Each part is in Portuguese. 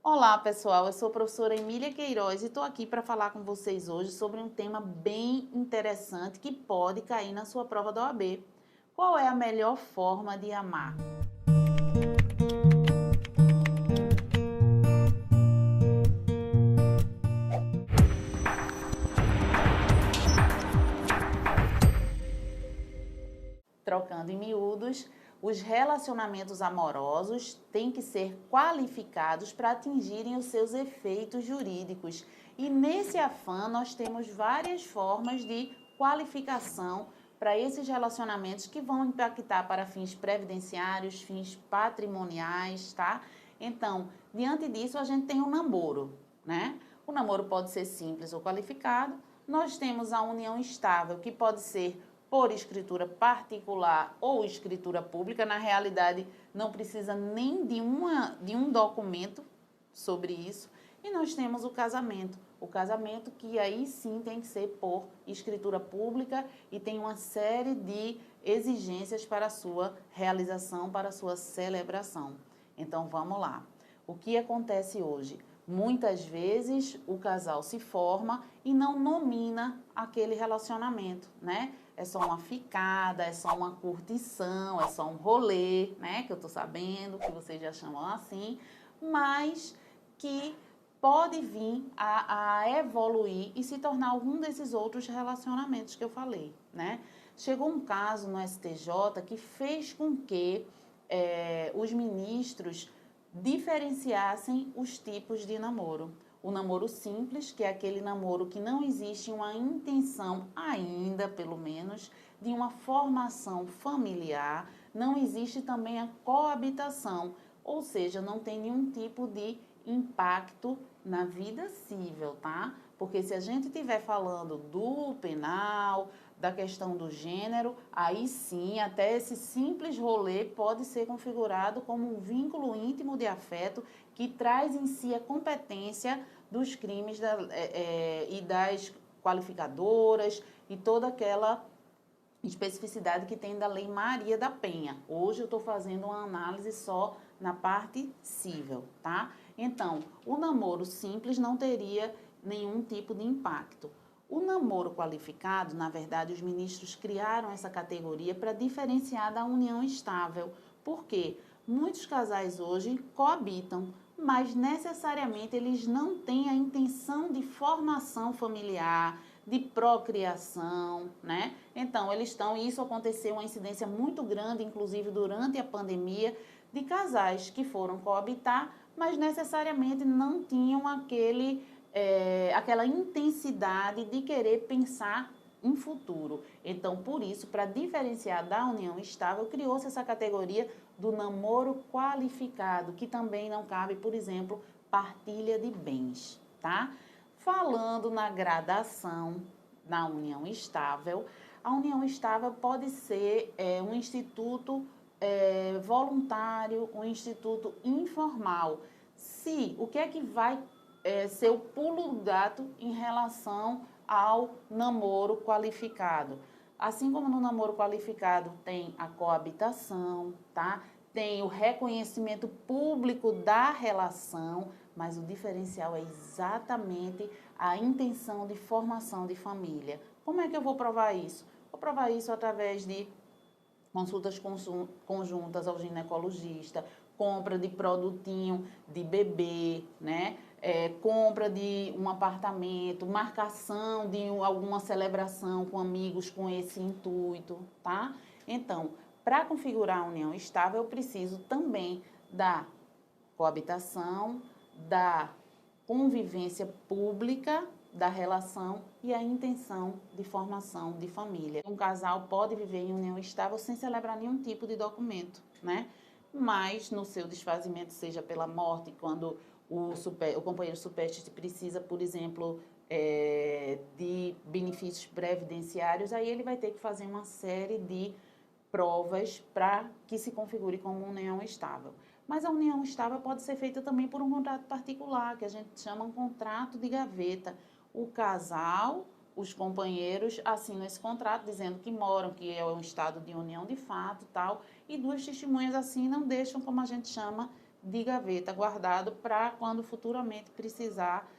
Olá, pessoal. Eu sou a professora Emília Queiroz e estou aqui para falar com vocês hoje sobre um tema bem interessante que pode cair na sua prova da OAB. Qual é a melhor forma de amar? Trocando em miúdos, os relacionamentos amorosos têm que ser qualificados para atingirem os seus efeitos jurídicos. E nesse afã, nós temos várias formas de qualificação para esses relacionamentos que vão impactar para fins previdenciários, fins patrimoniais, tá? Então, diante disso, a gente tem o namoro, né? O namoro pode ser simples ou qualificado. Nós temos a união estável, que pode ser por escritura particular ou escritura pública. Na realidade, não precisa nem de um documento sobre isso. E nós temos o casamento que aí sim tem que ser por escritura pública e tem uma série de exigências para a sua realização, para a sua celebração. Então, vamos lá. O que acontece hoje? Muitas vezes o casal se forma e não nomina aquele relacionamento, né? É só uma ficada, é só uma curtição, é só um rolê, né? Que eu tô sabendo que vocês já chamam assim, mas que pode vir a evoluir e se tornar algum desses outros relacionamentos que eu falei, né? Chegou um caso no STJ que fez com que os ministros diferenciassem os tipos de namoro. O namoro simples, que é aquele namoro que não existe uma intenção ainda, pelo menos, de uma formação familiar, não existe também a coabitação, ou seja, não tem nenhum tipo de impacto na vida civil, tá? Porque se a gente estiver falando do penal, da questão do gênero, aí sim, até esse simples rolê pode ser configurado como um vínculo íntimo de afeto que traz em si a competência dos crimes e das qualificadoras e toda aquela especificidade que tem da Lei Maria da Penha. Hoje eu estou fazendo uma análise só na parte civil, tá? Então, o namoro simples não teria nenhum tipo de impacto. O namoro qualificado, na verdade, os ministros criaram essa categoria para diferenciar da união estável. Por quê? Muitos casais hoje coabitam, mas necessariamente eles não têm a intenção de formação familiar, de procriação, né? Então, isso aconteceu uma incidência muito grande, inclusive durante a pandemia, de casais que foram coabitar, mas necessariamente não tinham aquela intensidade de querer pensar em futuro. Então, por isso, para diferenciar da união estável, criou-se essa categoria do namoro qualificado, que também não cabe, por exemplo, partilha de bens, tá? Falando na gradação na união estável, a união estável pode ser um instituto voluntário, um instituto informal. O que é que vai ser o pulo do gato em relação ao namoro qualificado? Assim como no namoro qualificado tem a coabitação, tá? Tem o reconhecimento público da relação, mas o diferencial é exatamente a intenção de formação de família. Como é que eu vou provar isso? Vou provar isso através de consultas conjuntas ao ginecologista, compra de produtinho de bebê, né? Compra de um apartamento, marcação de alguma celebração com amigos com esse intuito, tá? Então, para configurar a união estável, eu preciso também da coabitação, da convivência pública da relação e a intenção de formação de família. Um casal pode viver em união estável sem celebrar nenhum tipo de documento, né? Mas no seu desfazimento, seja pela morte, quando o companheiro supérstite precisa, por exemplo, de benefícios previdenciários, aí ele vai ter que fazer uma série de provas para que se configure como uma união estável. Mas a união estável pode ser feita também por um contrato particular, que a gente chama um contrato de gaveta. O casal, os companheiros assinam esse contrato dizendo que moram, que é um estado de união de fato, tal, e duas testemunhas assinam, deixam como a gente chama de gaveta, guardado para quando futuramente precisar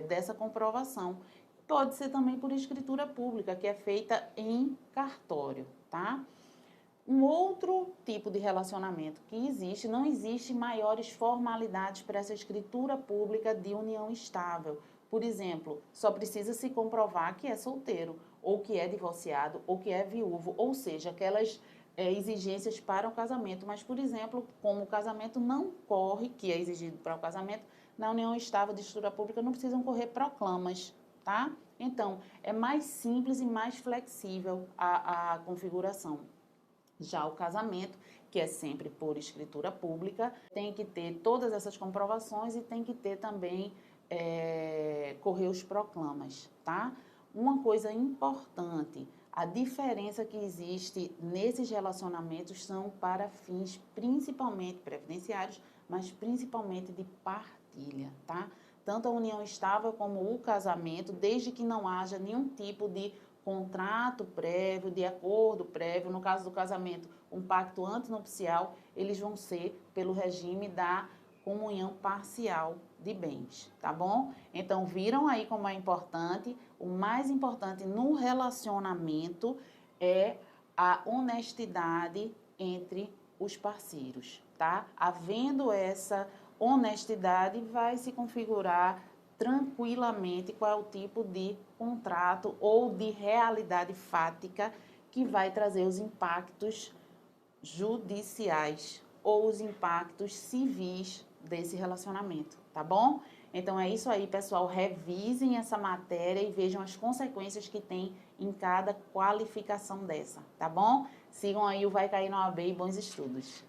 dessa comprovação. Pode ser também por escritura pública, que é feita em cartório, tá? Um outro tipo de relacionamento que existe, não existe maiores formalidades para essa escritura pública de união estável. Por exemplo, só precisa se comprovar que é solteiro, ou que é divorciado, ou que é viúvo, ou seja, aquelas exigências para o casamento. Mas, por exemplo, como o casamento não corre, que é exigido para o casamento, na união estável de escritura pública não precisam correr proclamas, tá? Então, é mais simples e mais flexível a configuração. Já o casamento, que é sempre por escritura pública, tem que ter todas essas comprovações e tem que ter também correr os proclamas, tá? Uma coisa importante, a diferença que existe nesses relacionamentos são para fins principalmente previdenciários, mas principalmente de partilha, tá? Tanto a união estável como o casamento, desde que não haja nenhum tipo de contrato prévio, de acordo prévio, no caso do casamento, um pacto antinupcial, eles vão ser pelo regime da comunhão parcial de bens, tá bom? Então, viram aí como é importante? O mais importante no relacionamento é a honestidade entre os parceiros, tá? Havendo essa honestidade, vai se configurar tranquilamente qual é o tipo de contrato ou de realidade fática que vai trazer os impactos judiciais ou os impactos civis desse relacionamento, tá bom? Então é isso aí, pessoal. Revisem essa matéria e vejam as consequências que tem em cada qualificação dessa, tá bom? Sigam aí o Vai Cair na OAB e bons estudos.